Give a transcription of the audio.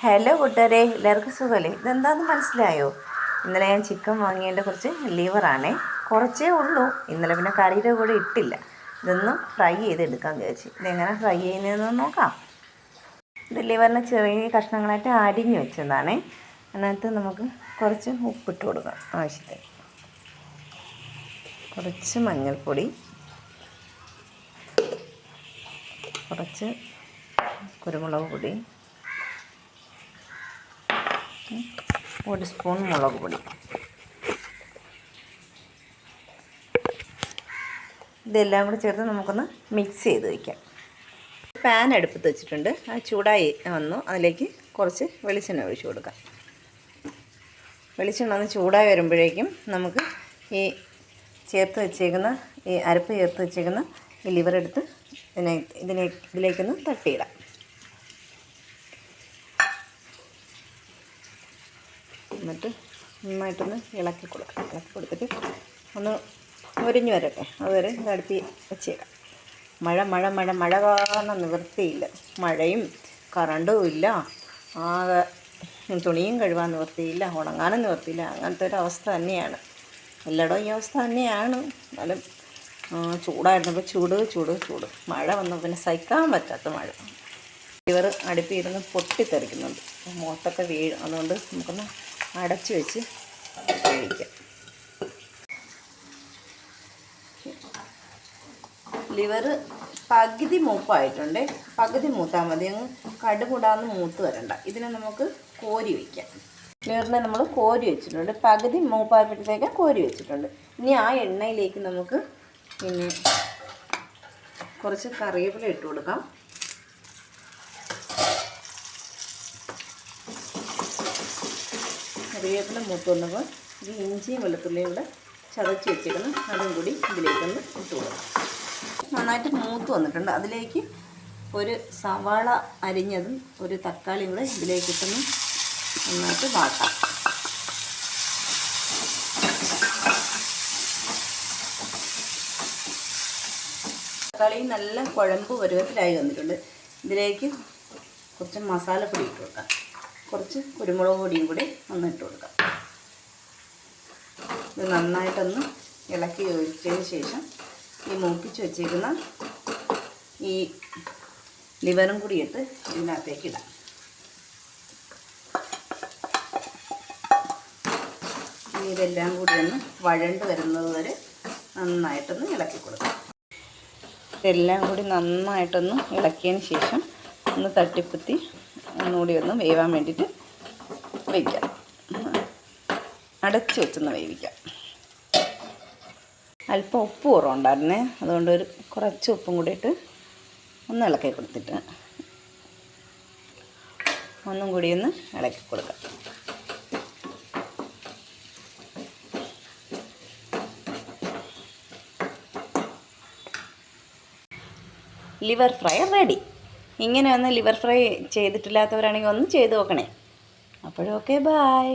Hello കൂട്ടുകാരെ, എല്ലാവർക്കും സുഖമല്ലേ? ഇതെന്താണെന്ന് മനസ്സിലായോ? ഇന്നലെ ഞാൻ ചിക്കൻ വാങ്ങിയതിൻ്റെ കുറച്ച് ലിവറാണേ. കുറച്ചേ ഉള്ളൂ. ഇന്നലെ പിന്നെ കറിയുടെ കൂടെ ഇട്ടില്ല. ഇതൊന്ന് ഫ്രൈ ചെയ്തെടുക്കാമെന്ന് വിചാരിച്ചു. ഇതെങ്ങനെ ഫ്രൈ ചെയ്യുന്നതെന്ന് നോക്കാം. ഇത് ലിവറിന് ചെറിയ കഷ്ണങ്ങളായിട്ട് അരിഞ്ഞ് വെച്ചതാണേ. അതിനകത്ത് നമുക്ക് കുറച്ച് ഉപ്പിട്ട് കൊടുക്കാം ആവശ്യത്തിന്. കുറച്ച് മഞ്ഞൾപ്പൊടി, കുറച്ച് കുരുമുളക് പൊടി, 1 സ്പൂൺ മുളക് പൊടി. ഇതെല്ലാം കൂടി ചേർത്ത് നമുക്കൊന്ന് മിക്സ് ചെയ്ത് വയ്ക്കാം. പാൻ അടുപ്പത്ത് വെച്ചിട്ടുണ്ട്. അത് ചൂടായി വന്നു. അതിലേക്ക് കുറച്ച് വെളിച്ചെണ്ണ ഒഴിച്ച് കൊടുക്കാം. വെളിച്ചെണ്ണ ഒന്ന് ചൂടായി വരുമ്പോഴേക്കും നമുക്ക് ഈ അരപ്പ് ചേർത്ത് വെച്ചേക്കുന്ന ഈ ലിവർ എടുത്ത് ഇതിലേക്കൊന്ന് തട്ടിയിടാം. എന്നിട്ട് നന്നായിട്ടൊന്ന് ഇളക്കി കൊടുത്തിട്ട് ഒന്ന് മുരിഞ്ഞ് വരട്ടെ. അതുവരെ അടുപ്പിൽ വെച്ചേക്കാം. മഴ കാരണം നിവൃത്തിയില്ല. മഴയും കറണ്ടും ഇല്ല. ആകെ തുണിയും കഴുകാൻ നിവൃത്തിയില്ല, ഉണങ്ങാനും നിവൃത്തിയില്ല. അങ്ങനത്തെ ഒരു അവസ്ഥ തന്നെയാണ്. എല്ലായിടവും ഈ അവസ്ഥ തന്നെയാണ്. എന്നാലും ചൂടായിരുന്നപ്പോൾ ചൂട്. മഴ വന്നു പിന്നെ സഹിക്കാൻ പറ്റാത്ത മഴ. ലിവർ അടുപ്പിരുന്ന് പൊട്ടിത്തെറിക്കുന്നുണ്ട്. മുഖത്തൊക്കെ വീഴും. അതുകൊണ്ട് നമുക്കൊന്ന് അടച്ചു വെച്ച് വേവിക്കാം. ലിവർ പകുതി മൂപ്പായിട്ടുണ്ട്. പകുതി മൂത്താൽ മതി. അങ്ങ് കടുകൂടാന്ന് മൂത്ത് വരണ്ട. ഇതിനെ നമുക്ക് കോരി വയ്ക്കാം. ലിവറിനെ നമ്മൾ കോരി വെച്ചിട്ടുണ്ട്. പകുതി മൂപ്പായപ്പോഴത്തേക്ക് കോരി വെച്ചിട്ടുണ്ട്. ഇനി ആ എണ്ണയിലേക്ക് നമുക്ക് പിന്നെ കുറച്ച് കറിവേപ്പില ഇട്ട് കൊടുക്കാം. കറിവേപ്പില മൂത്ത് വന്നപ്പോൾ ഈ ഇഞ്ചിയും വെളുത്തുള്ളിയും കൂടെ ചതച്ച് വെച്ചിരിക്കണം. അതും കൂടി ഇതിലേക്കൊന്ന് ഇട്ട് കൊടുക്കാം. നന്നായിട്ട് മൂത്ത് വന്നിട്ടുണ്ട്. അതിലേക്ക് ഒരു സവാള അരിഞ്ഞതും ഒരു തക്കാളിയും കൂടെ ഇതിലേക്കിട്ടൊന്ന് നന്നായിട്ട് വാട്ടാം. തക്കാളി നല്ല കുഴമ്പ് പരുവത്തിലായി വന്നിട്ടുണ്ട്. ഇതിലേക്ക് കുറച്ച് മസാലപ്പൊടി ഇട്ട് കൊടുക്കാം. കുറച്ച് കുരുമുളക് പൊടിയും കൂടി ഒന്ന് ഇട്ട് കൊടുക്കാം. ഇത് നന്നായിട്ടൊന്ന് ഇളക്കി യോജിച്ചതിന് ശേഷം ഈ മൂപ്പിച്ച് വെച്ചേക്കുന്ന ഈ ലിവറും കൂടി ഇട്ട് ഇതിനകത്തേക്ക് ഇടാം. ഇതെല്ലാം കൂടി ഒന്ന് വഴണ്ട് വരുന്നത് വരെ നന്നായിട്ടൊന്ന് ഇളക്കി കൊടുക്കാം. ഇതെല്ലാം കൂടി നന്നായിട്ടൊന്ന് ഇളക്കിയതിന് ശേഷം ഒന്ന് തട്ടിപ്പത്തി ഒന്നുകൂടി ഒന്ന് വേവാൻ വേണ്ടിയിട്ട് വയ്ക്കാം. അടച്ച് വെച്ചൊന്ന് വേവിക്കാം. അല്പം ഉപ്പ് കുറവുണ്ടായിരുന്നേ. അതുകൊണ്ട് കുറച്ച് ഉപ്പും കൂടി ഇട്ട് ഒന്ന് ഇളക്കി കൊടുത്തിട്ട് ഒന്നും കൂടി ഒന്ന് ഇളക്കി കൊടുക്കാം. Liver fry ready. ഇങ്ങനെ ഒന്ന് ലിവർ ഫ്രൈ ചെയ്തിട്ടില്ലാത്തവരാണെങ്കിൽ ഒന്ന് ചെയ്ത് നോക്കണേ. അപ്പോഴൊക്കെ ബായ്.